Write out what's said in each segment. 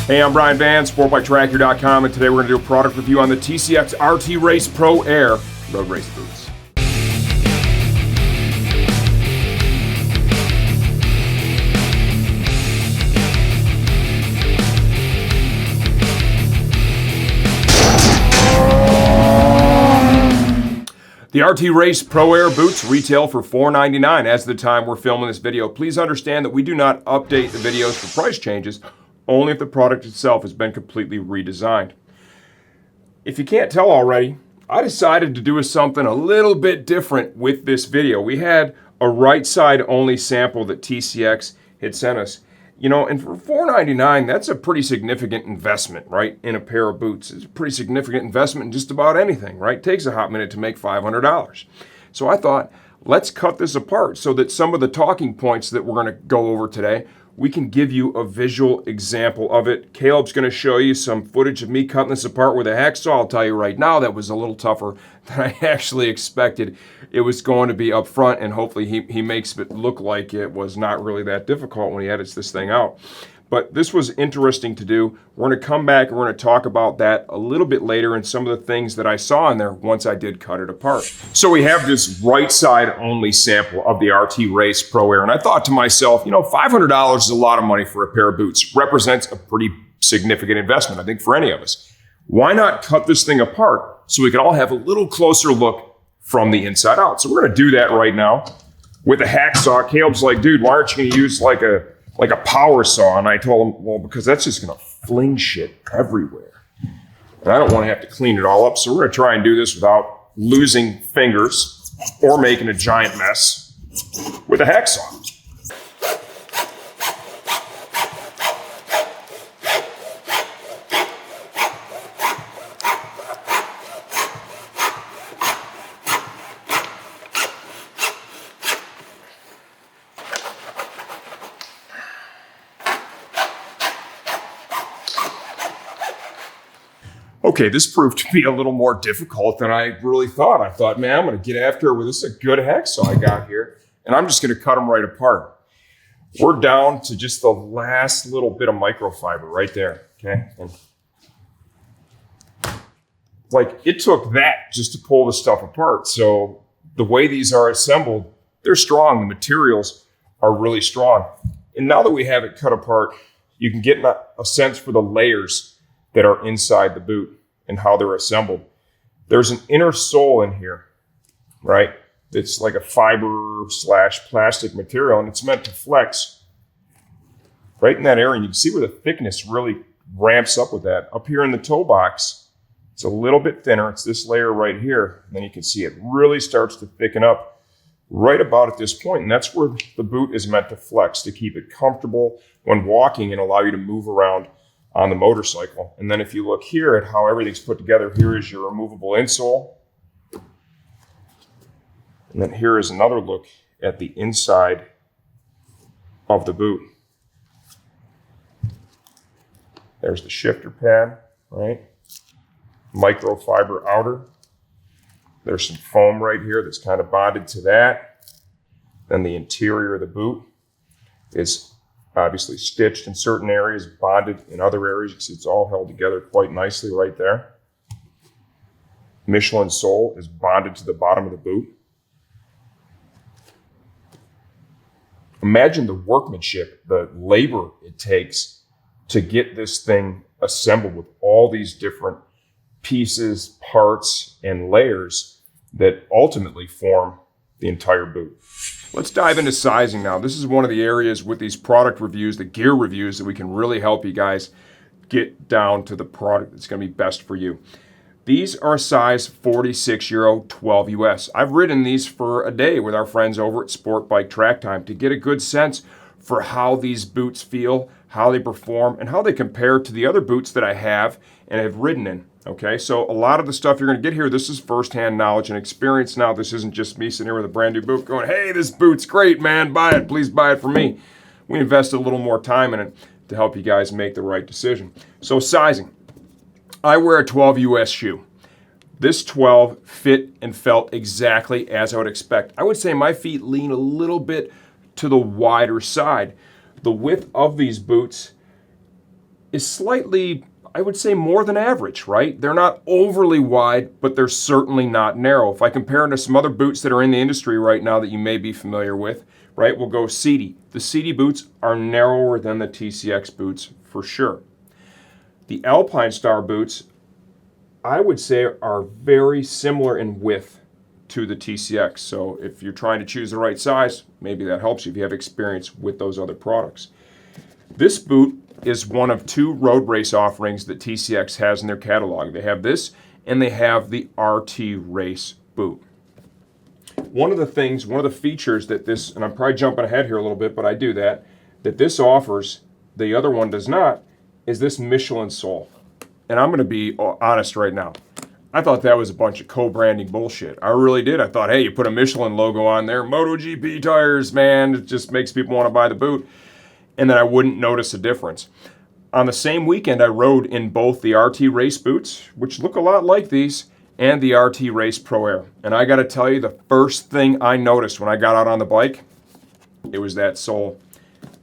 Hey, I'm Brian Van, SportbikeTracker.com, and today we're going to do a product review on the TCX RT-Race Pro Air road race boots. The RT-Race Pro Air boots retail for $4.99 as of the time we're filming this video. Please understand that we do not update the videos for price changes, only if the product itself has been completely redesigned. If you can't tell already, I decided to do something a little bit different with this video. We had a right side only sample that TCX had sent us. You know, and for $4.99, that's a pretty significant investment, right, in a pair of boots. It's a pretty significant investment in just about anything, right? It takes a hot minute to make $500. So I thought, let's cut this apart so that some of the talking points that we're going to go over today, we can give you a visual example of it. Caleb's going to show you some footage of me cutting this apart with a hacksaw. I'll tell you right now, that was a little tougher than I actually expected it was going to be up front, and hopefully he makes it look like it was not really that difficult when he edits this thing out. But this was interesting to do. We're going to come back and we're going to talk about that a little bit later and some of the things that I saw in there once I did cut it apart. So we have this right side only sample of the RT-Race Pro Air, and I thought to myself, you know, $500 is a lot of money for a pair of boots. Represents a pretty significant investment, I think, for any of us. Why not cut this thing apart so we can all have a little closer look from the inside out? So we're going to do that right now with a hacksaw. Caleb's like, dude, why aren't you going to use like a power saw? And I told him, well, because that's just going to fling shit everywhere. And I don't want to have to clean it all up. So we're going to try and do this without losing fingers or making a giant mess with a hacksaw. Okay, this proved to be a little more difficult than I really thought. I thought, man, I'm going to get after it with this. Is a good hacksaw I got here, and I'm just going to cut them right apart. We're down to just the last little bit of microfiber right there, okay? And like, it took that just to pull this stuff apart. So the way these are assembled, they're strong. The materials are really strong. And now that we have it cut apart, you can get a sense for the layers that are inside the boot and how they're assembled. There's an inner sole in here, right? It's like a fiber/plastic material, and it's meant to flex right in that area. And you can see where the thickness really ramps up with that. Up here in the toe box, it's a little bit thinner. It's this layer right here. And then you can see it really starts to thicken up right about at this point. And that's where the boot is meant to flex, to keep it comfortable when walking and allow you to move around on the motorcycle. And then if you look here at how everything's put together, here is your removable insole. And then here is another look at the inside of the boot. There's the shifter pad, right? Microfiber outer. There's some foam right here that's kind of bonded to that. Then the interior of the boot is obviously stitched in certain areas, bonded in other areas. You can see it's all held together quite nicely right there. Michelin sole is bonded to the bottom of the boot. Imagine the workmanship, the labor it takes to get this thing assembled with all these different pieces, parts, and layers that ultimately form the entire boot. Let's dive into sizing now. This is one of the areas with these product reviews, the gear reviews, that we can really help you guys get down to the product that's going to be best for you. These are size 46 Euro, 12 US. I've ridden these for a day with our friends over at Sportbike Track Time to get a good sense for how these boots feel, how they perform, and how they compare to the other boots that I have and have ridden in. Okay, so a lot of the stuff you're going to get here, this is firsthand knowledge and experience now. This isn't just me sitting here with a brand new boot going, hey, this boot's great, man, buy it, please buy it for me. We invested a little more time in it to help you guys make the right decision. So sizing. I wear a 12 US shoe. This 12 fit and felt exactly as I would expect. I would say my feet lean a little bit to the wider side. The width of these boots is slightly, I would say, more than average, right? They're not overly wide, but they're certainly not narrow. If I compare them to some other boots that are in the industry right now that you may be familiar with, right, we'll go CD. The CD boots are narrower than the TCX boots for sure. The Alpine Star boots, I would say, are very similar in width to the TCX. So if you're trying to choose the right size, maybe that helps you if you have experience with those other products. This boot is one of two road race offerings that TCX has in their catalog. They have this and they have the RT-Race boot. One of the features that this, and I'm probably jumping ahead here a little bit, but I do that this offers, the other one does not, is this Michelin sole. And I'm going to be honest right now. I thought that was a bunch of co-branding bullshit. I really did. I thought, hey, you put a Michelin logo on there, MotoGP tires, man, it just makes people want to buy the boot. And then I wouldn't notice a difference. On the same weekend, I rode in both the RT-Race boots, which look a lot like these, and the RT-Race Pro Air. And I got to tell you, the first thing I noticed when I got out on the bike, it was that sole.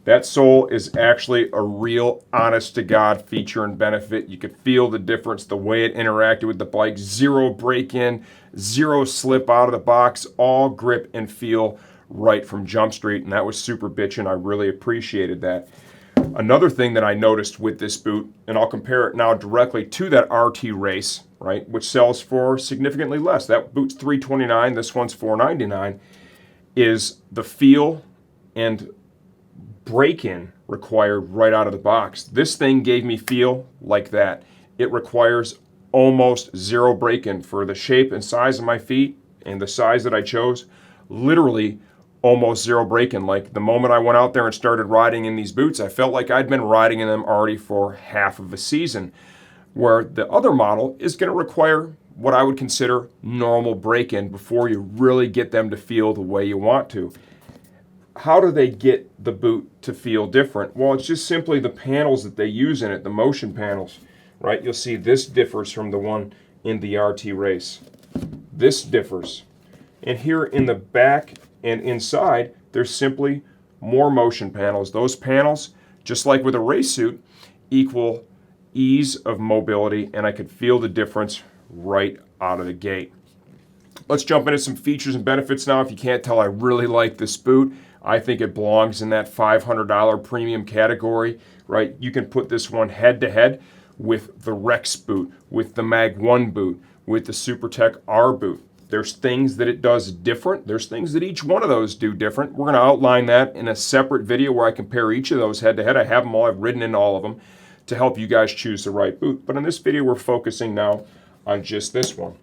That sole is actually a real honest-to-God feature and benefit. You could feel the difference, the way it interacted with the bike. Zero break-in, zero slip out of the box, all grip and feel right from Jump Street, and that was super bitchin'. I really appreciated that. Another thing that I noticed with this boot, and I'll compare it now directly to that RT-Race, right, which sells for significantly less. That boot's $329, this one's $499, is the feel and break-in required right out of the box. This thing gave me feel like that. It requires almost zero break-in for the shape and size of my feet and the size that I chose. Literally almost zero break-in. Like the moment I went out there and started riding in these boots, I felt like I'd been riding in them already for half of a season, where the other model is going to require what I would consider normal break-in before you really get them to feel the way you want to. How do they get the boot to feel different? Well, it's just simply the panels that they use in it, the motion panels, right? You'll see this differs from the one in the RT-Race. This differs. And here in the back and inside, there's simply more motion panels. Those panels, just like with a race suit, equal ease of mobility, and I could feel the difference right out of the gate. Let's jump into some features and benefits now. If you can't tell, I really like this boot. I think it belongs in that $500 premium category, right? You can put this one head to head with the Rex boot, with the Mag 1 boot, with the SuperTech R boot. There's things that it does different. There's things that each one of those do different. We're going to outline that in a separate video where I compare each of those head to head. I have them all. I've ridden in all of them to help you guys choose the right boot. But in this video, we're focusing now on just this one.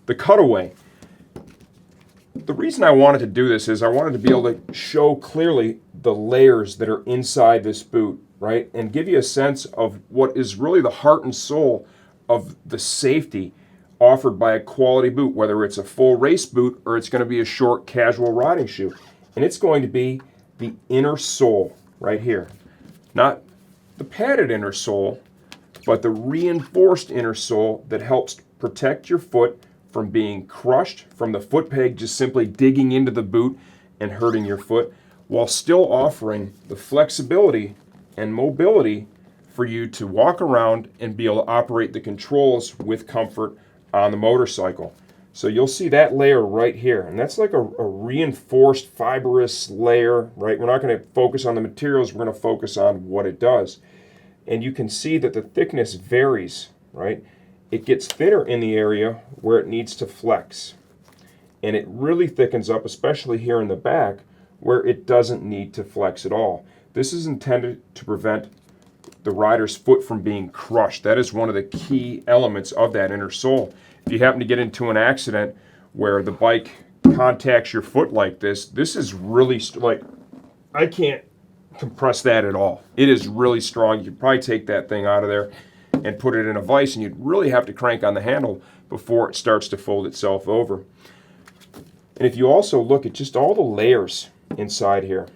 The cutaway. The reason I wanted to do this is I wanted to be able to show clearly the layers that are inside this boot, right? And give you a sense of what is really the heart and soul of the safety offered by a quality boot, whether it's a full race boot or it's going to be a short casual riding shoe. And it's going to be the inner sole right here. Not the padded inner sole, but the reinforced inner sole that helps protect your foot from being crushed, from the foot peg just simply digging into the boot and hurting your foot, while still offering the flexibility and mobility for you to walk around and be able to operate the controls with comfort on the motorcycle. So you'll see that layer right here, and that's like a reinforced fibrous layer, right? We're not going to focus on the materials, we're going to focus on what it does. And you can see that the thickness varies, right? It gets thinner in the area where it needs to flex. And it really thickens up, especially here in the back, where it doesn't need to flex at all. This is intended to prevent the rider's foot from being crushed. That is one of the key elements of that inner sole. If you happen to get into an accident where the bike contacts your foot like this is really, like, I can't compress that at all. It is really strong. You could probably take that thing out of there and put it in a vise, and you'd really have to crank on the handle before it starts to fold itself over. And if you also look at just all the layers inside here,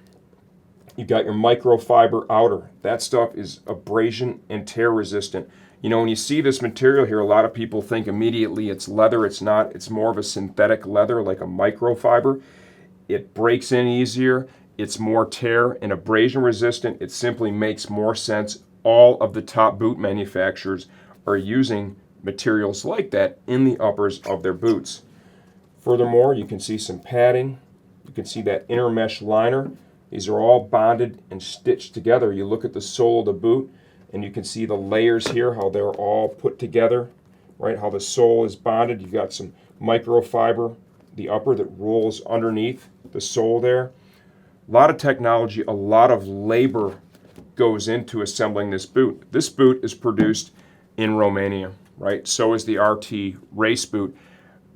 you've got your microfiber outer. That stuff is abrasion and tear resistant. You know, when you see this material here, a lot of people think immediately it's leather. It's not. It's more of a synthetic leather, like a microfiber. It breaks in easier. It's more tear and abrasion resistant. It simply makes more sense all of the top boot manufacturers are using materials like that in the uppers of their boots. Furthermore, you can see some padding. You can see that inner mesh liner. These are all bonded and stitched together. You look at the sole of the boot and you can see the layers here, how they're all put together, right? How the sole is bonded. You've got some microfiber, the upper that rolls underneath the sole there. A lot of technology, a lot of labor goes into assembling this boot. This boot is produced in Romania, right? So is the RT Race boot.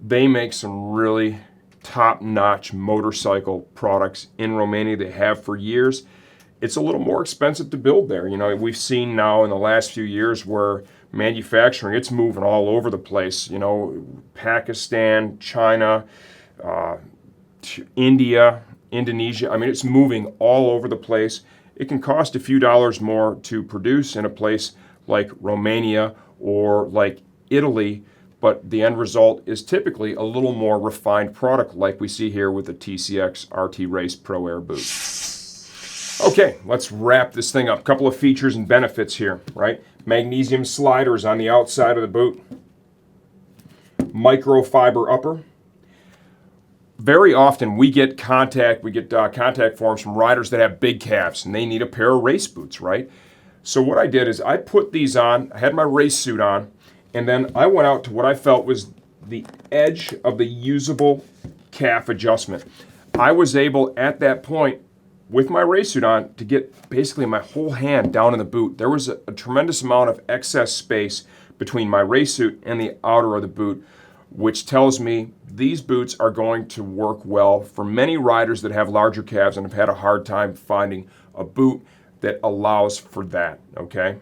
They make some really top-notch motorcycle products in Romania. They have for years. It's a little more expensive to build there. You know, we've seen now in the last few years where manufacturing, it's moving all over the place. You know, Pakistan, China, India, Indonesia. I mean, it's moving all over the place. It can cost a few dollars more to produce in a place like Romania or like Italy, but the end result is typically a little more refined product like we see here with the TCX RT-Race Pro Air boot. Okay, let's wrap this thing up. A couple of features and benefits here, right? Magnesium sliders on the outside of the boot. Microfiber upper. Very often we get contact forms from riders that have big calves and they need a pair of race boots, right? So what I did is I put these on, I had my race suit on, and then I went out to what I felt was the edge of the usable calf adjustment. I was able at that point with my race suit on to get basically my whole hand down in the boot. There was a tremendous amount of excess space between my race suit and the outer of the boot, which tells me these boots are going to work well for many riders that have larger calves and have had a hard time finding a boot that allows for that, okay?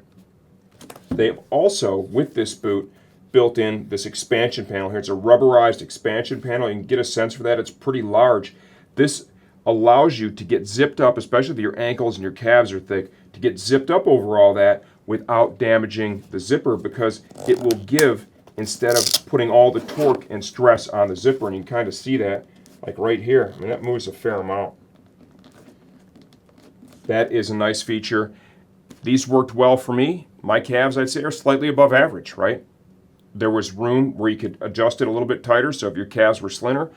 They've also, with this boot, built in this expansion panel here. It's a rubberized expansion panel. You can get a sense for that. It's pretty large. This allows you to get zipped up, especially if your ankles and your calves are thick, to get zipped up over all that without damaging the zipper, because it will give instead of putting all the torque and stress on the zipper. And you can kind of see that like right here. I mean, that moves a fair amount. That is a nice feature. These worked well for me. My calves, I'd say, are slightly above average, right? There was room where you could adjust it a little bit tighter, so if your calves were slimmer,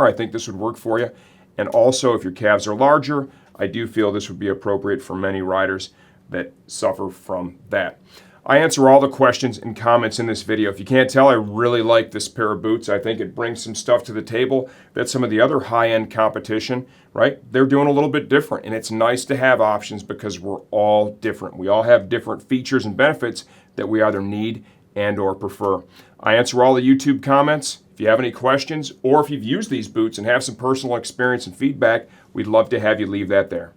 I think this would work for you. And also, if your calves are larger, I do feel this would be appropriate for many riders that suffer from that. I answer all the questions and comments in this video. If you can't tell, I really like this pair of boots. I think it brings some stuff to the table that some of the other high-end competition, right, they're doing a little bit different. And it's nice to have options because we're all different. We all have different features and benefits that we either need and or prefer. I answer all the YouTube comments. If you have any questions or if you've used these boots and have some personal experience and feedback, we'd love to have you leave that there.